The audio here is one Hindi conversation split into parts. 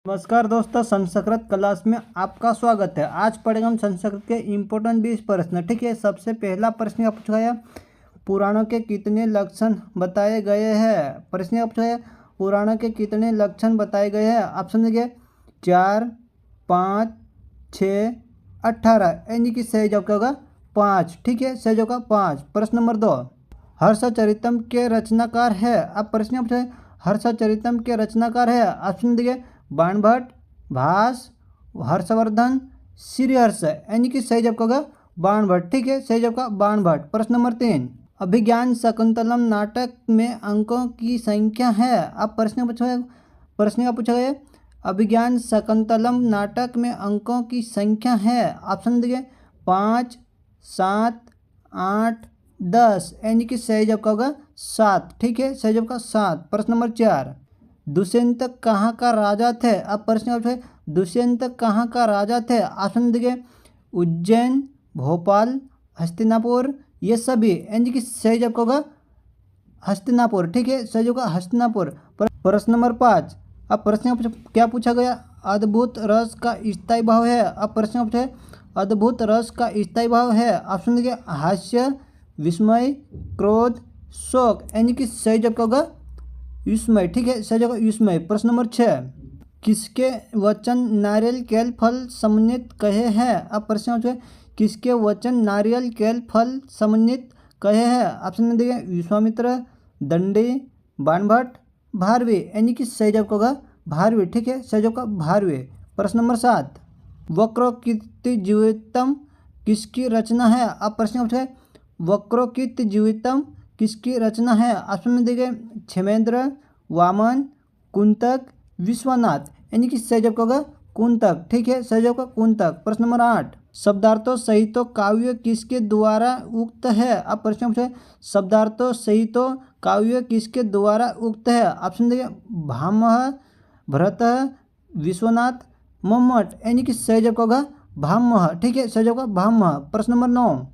नमस्कार दोस्तों, संस्कृत क्लास में आपका स्वागत है। आज पढ़ेंगे हम संस्कृत के इम्पोर्टेंट 20 प्रश्न। ठीक है, सबसे पहला प्रश्न क्या पूछा गया, पुराणों के कितने लक्षण बताए गए हैं। प्रश्न क्या पूछा गया, पुराणों के कितने लक्षण बताए गए हैं। ऑप्शन देखिए 4, 5, 6, 18। यानी कि सही जवाब क्या होगा 5। ठीक है, सही जवाब होगा 5। प्रश्न नंबर 2, हर्षचरितम के रचनाकार है। अब प्रश्न पूछा है हर्षचरितम के रचनाकार है। ऑप्शन देखिए बाणभट्ट, भास, हर्षवर्धन, श्रीहर्ष। यानी कि सही जवाब होगा बाणभट्ट। ठीक है, सही जवाब का बाणभट्ट। प्रश्न नंबर 3, अभिज्ञान शकुंतलम नाटक में अंकों की संख्या है। अब प्रश्न का पूछा गया अभिज्ञान शकुंतलम नाटक में अंकों की संख्या है। ऑप्शन देखिए 5, 7, 8, 10। यानी कि सही जवाब का होगा 7। ठीक है, सही जवाब का 7। प्रश्न नंबर 4, दुष्यंत कहाँ का राजा थे। अब प्रश्न है दुष्यंत कहाँ का राजा थे। ऑप्शन देखिए उज्जैन, भोपाल, हस्तिनापुर, ये सभी। यानी कि सही जवाब होगा हस्तिनापुर। ठीक है, सही जवाब हस्तिनापुर। प्रश्न नंबर 5, अब प्रश्न क्या पूछा गया, अद्भुत रस का स्थायी भाव है। अब प्रश्न पूछा है अद्भुत रस का स्थायी भाव है। ऑप्शन देखिए हास्य, विस्मय, क्रोध, शोक। यानी कि सही जवाब होगा विस्मय। ठीक है, सही जगह विस्मय। प्रश्न नंबर 6, किसके वचन नारियल केल फल समन्वित कहे हैं। अब प्रश्न है किसके वचन नारियल केल फल समन्वित कहे हैं। ऑप्शन देखिए विश्वामित्र, दंडी, बाणभट्ट, भारवी। यानी कि सही जवाब होगा भारवी। ठीक है, सही जवाब का भारवी। प्रश्न नंबर 7, वक्रोकीर्ति जीवितम किसकी रचना है। अब प्रश्न है वक्रोकीर्ति जीवितम किसकी रचना है। ऑप्शन में देखिए क्षेमेंद्र, वामन, कुंतक, विश्वनाथ। यानी कि सही जवाब होगा कुंतक। ठीक है, सही जवाब का कुंतक। प्रश्न नंबर 8, शब्दार्थों सहित काव्य किसके द्वारा उक्त है। अब प्रश्न पूछे शब्दार्थों सहित काव्य किसके द्वारा उक्त है। ऑप्शन देखिए भामह, भरत, विश्वनाथ, मम्मट। यानी कि सही जवाब होगा भामह। ठीक है, सही जवाब का भामह। प्रश्न नंबर 9,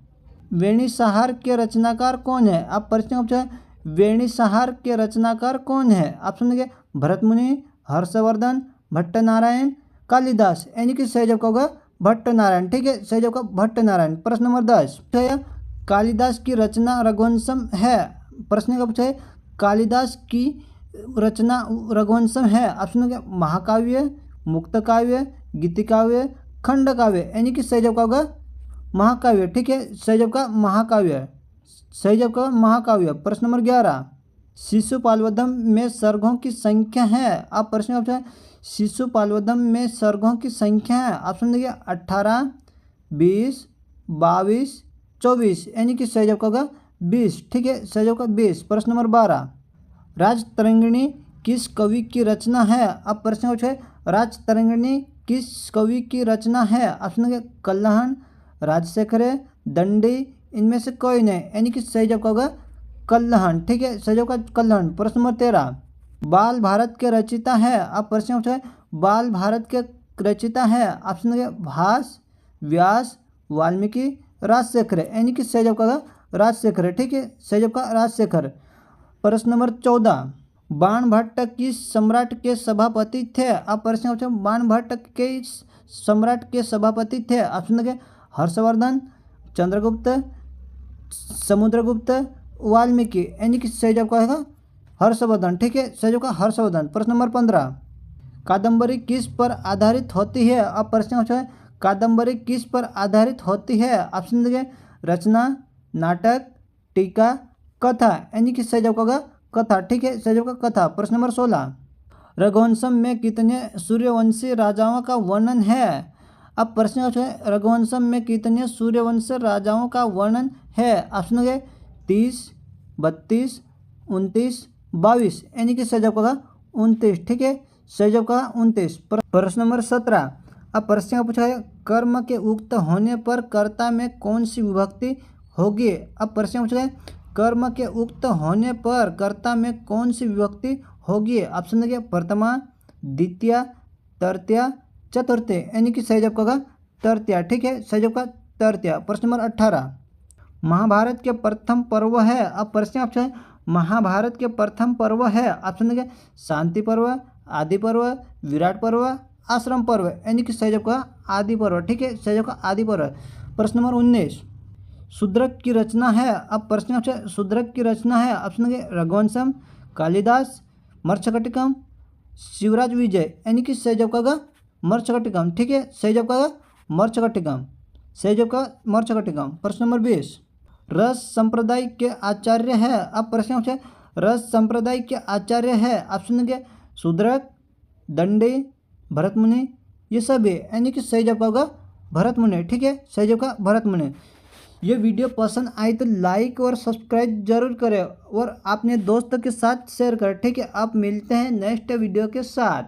वेणीसहार के रचनाकार कौन है। अब प्रश्न पूछा है वेणीसहार के रचनाकार कौन है। ऑप्शन देखिए भरतमुनि, हर्षवर्धन, भट्टनारायण, कालिदास। यानी कि सही जवाब होगा भट्टनारायण। ठीक है, सही जवाब का भट्टनारायण। प्रश्न नंबर 10, कालिदास की रचना रघुवंशम है। प्रश्न का पूछा है कालिदास की रचना रघुवंशम है। ऑप्शन क्या महाकाव्य, मुक्तकाव्य, गीतिकाव्य, खंडकाव्य। यानी कि सही जवाब होगा महाकाव्य। ठीक है, सही जवाब का महाकाव्य। सही जवाब का महाकाव्य। प्रश्न नंबर 11, शिशुपालवधम में सर्गों की संख्या है। अब प्रश्न पूछा है शिशुपालवधम में सर्गों की संख्या है। ऑप्शन देखिए 18, 20, 22, 24। यानी कि सही जवाब होगा 20। ठीक है, सही जवाब का 20। प्रश्न नंबर 12, राजतरंगिणी किस कवि की रचना है। अब प्रश्न पूछा है राजतरंगिणी किस कवि की रचना है। ऑप्शन देखिए कल्हण, राजशेखर, दंडी, इनमें से कोई नहीं। यानी कि सही जवाब होगा कल्हण। ठीक है, सही जवाब का कल्हण। प्रश्न नंबर 13, बाल भारत के रचिता है। अब प्रश्न पूछा है बाल भारत के रचिता है। ऑप्शन देखिए भास, व्यास, वाल्मीकि, राजशेखर। यानी कि सही जवाब होगा राजशेखर। ठीक है, सही जवाब का राजशेखर। प्रश्न नंबर 14, बाणभट्ट किस सम्राट के सभापति थे। अब प्रश्न पूछा बाणभट्ट के सम्राट के सभापति थे। ऑप्शन देखिए हर्षवर्धन, चंद्रगुप्त, समुद्रगुप्त, वाल्मीकि। यानी कि सही जवाब होगा हर्षवर्धन। ठीक है, सही जवाब का हर्षवर्धन। प्रश्न नंबर 15, कादम्बरी किस पर आधारित होती है। अब प्रश्न पूछा है कादम्बरी किस पर आधारित होती है। ऑप्शन देखिए रचना, नाटक, टीका, कथा। यानी कि सही जवाब होगा कथा। ठीक है, सही जवाब का कथा। प्रश्न नंबर 16, रघुवंशम में कितने सूर्यवंशी राजाओं का वर्णन है। अब प्रश्न है रघुवंशम में कितने सूर्यवंशी राजाओं का वर्णन है। ऑप्शन है 30, 32, 29, 22। यानी कि सही जवाब होगा 29। ठीक है, सही जवाब होगा 29। प्रश्न नंबर 17, अब प्रश्न पूछा है कर्म के उक्त होने पर कर्ता में कौन सी विभक्ति होगी। अब प्रश्न पूछा है कर्म के उक्त होने पर कर्ता में कौन सी विभक्ति होगी। ऑप्शन देखिए प्रथमा, द्वितीय, तृतीय, चतुर्थी। यानी कि सही जवाब होगा तृतीय। ठीक है, सही जवाब का तृतीय। प्रश्न नंबर 18, महाभारत के प्रथम पर्व है। अब प्रश्न आपसे महाभारत के प्रथम पर्व है। ऑप्शन देखिए शांति पर्व, आदि पर्व, विराट पर्व, आश्रम पर्व, यानी कि सही जवाब का आदि पर्व। ठीक है, सही जवाब का आदि पर्व। प्रश्न नंबर 19, शूद्रक की रचना है। अब प्रश्न ऑप्शन शूद्रक की रचना है, ऑप्शन है रघुवंशम, कालिदास, मर्छकटिकम, शिवराज विजय, यानी कि सही जवाब का मर्छकटिकम। ठीक है, सही जवाब का मर्छकटिकम, सही जवाब का मर्छकटिकम। प्रश्न नंबर 20, रस संप्रदाय के आचार्य है। अब प्रश्न ऑप्शन रस संप्रदाय के आचार्य है, ऑप्शन है शूद्रक, दंडी, भरत मुनि, ये सब है, यानी कि सही जवाब होगा भरत मुनि। ठीक है, सही जवाब का भरत मुनि। ये वीडियो पसंद आई तो लाइक और सब्सक्राइब जरूर करें और अपने दोस्तों के साथ शेयर करें। ठीक है, आप मिलते हैं नेक्स्ट वीडियो के साथ।